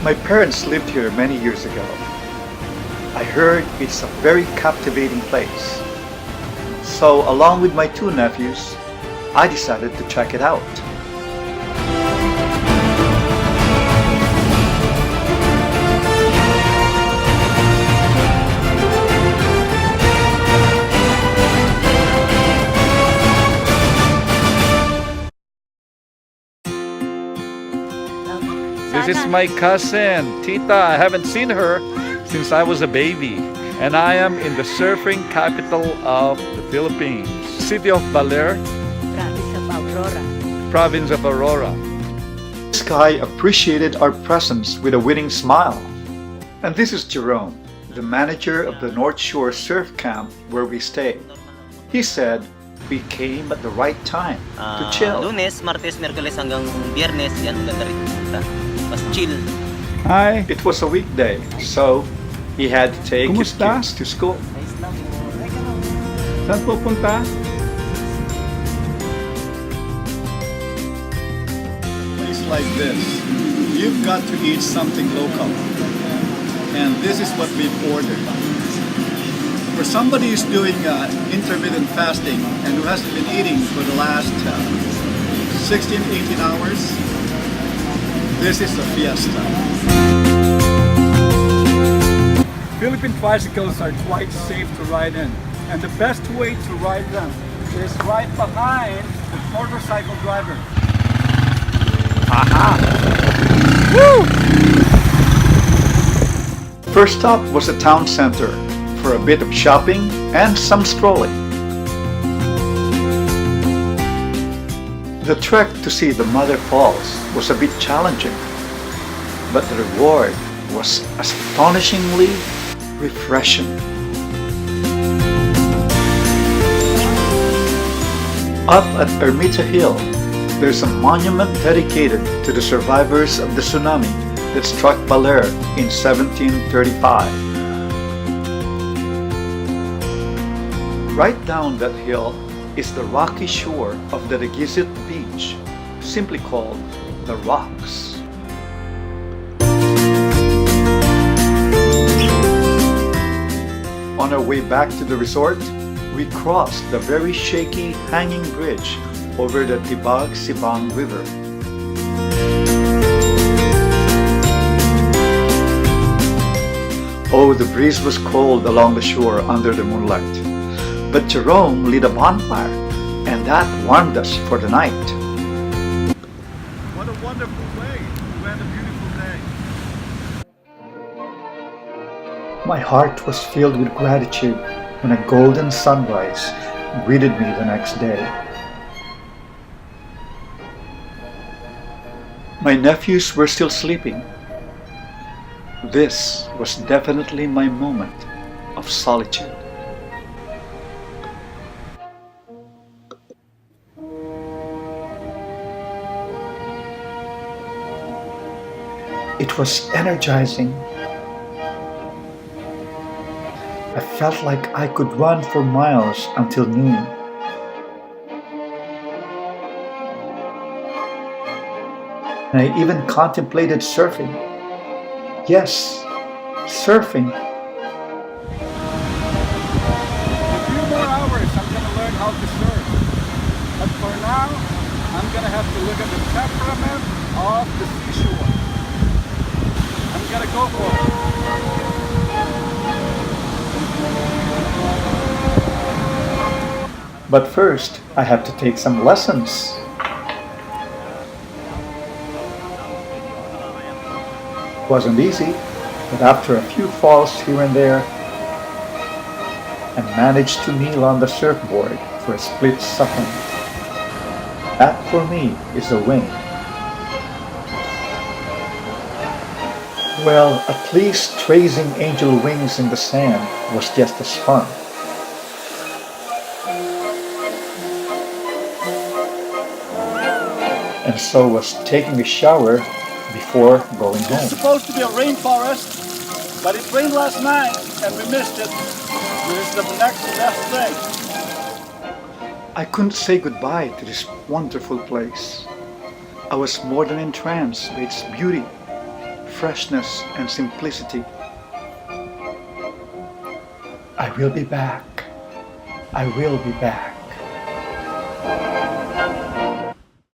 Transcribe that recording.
My parents lived here many years ago. I heard it's a very captivating place. So along with my two nephews, I decided to check it out. This is my cousin, Tita. I haven't seen her since I was a baby. And I am in the surfing capital of the Philippines, city of Baler, province of Aurora. This guy appreciated our presence with a winning smile. And this is Jerome, the manager of the North Shore Surf Camp where we stay. He said we came at the right time to chill. Lunes, Martes, Miyerkules hanggang Biyernes, yan ganda rin punta. Mas chill. Hi. It was a weekday, so he had to take his Kumusta? kids to school. Saan pupunta? Place like this, you've got to eat something local. And this is what we've ordered. For somebody who's doing intermittent fasting and who hasn't been eating for the last 16, 18 hours, this is a fiesta. Philippine tricycles are quite safe to ride in, and the best way to ride them is right behind the motorcycle driver. Aha! First stop was the town center for a bit of shopping and some strolling. The trek to see the Mother Falls was a bit challenging, but the reward was astonishingly refreshing. Up at Ermita Hill, there's a monument dedicated to the survivors of the tsunami that struck Baler in 1735. Right down that hill is the rocky shore of the Energizing beach, simply called the Rocks. On our way back to the resort, we crossed the very shaky hanging bridge over the Sibang River. Oh, the breeze was cold along the shore under the moonlight. But Jerome lit a bonfire, and that warmed us for the night. What a wonderful way to end a beautiful day. My heart was filled with gratitude when a golden sunrise greeted me the next day. My nephews were still sleeping. This was definitely my moment of solitude. It was energizing. I felt like I could run for miles until noon. And I even contemplated surfing. Yes, surfing. In a few more hours, I'm going to learn how to surf. But for now, I'm going to have to look at the temperament of the seashore. I'm going to go for it. But first, I have to take some lessons. It wasn't easy, but after a few falls here and there, I managed to kneel on the surfboard for a split second. That for me is a win. Well, at least tracing angel wings in the sand was just as fun. And so was taking a shower before going It's home. supposed to be a rainforest, but it rained last night and we missed it. This is the next best thing. I couldn't say goodbye to this wonderful place. I was more than entranced by its beauty, freshness and simplicity. I will be back. I will be back.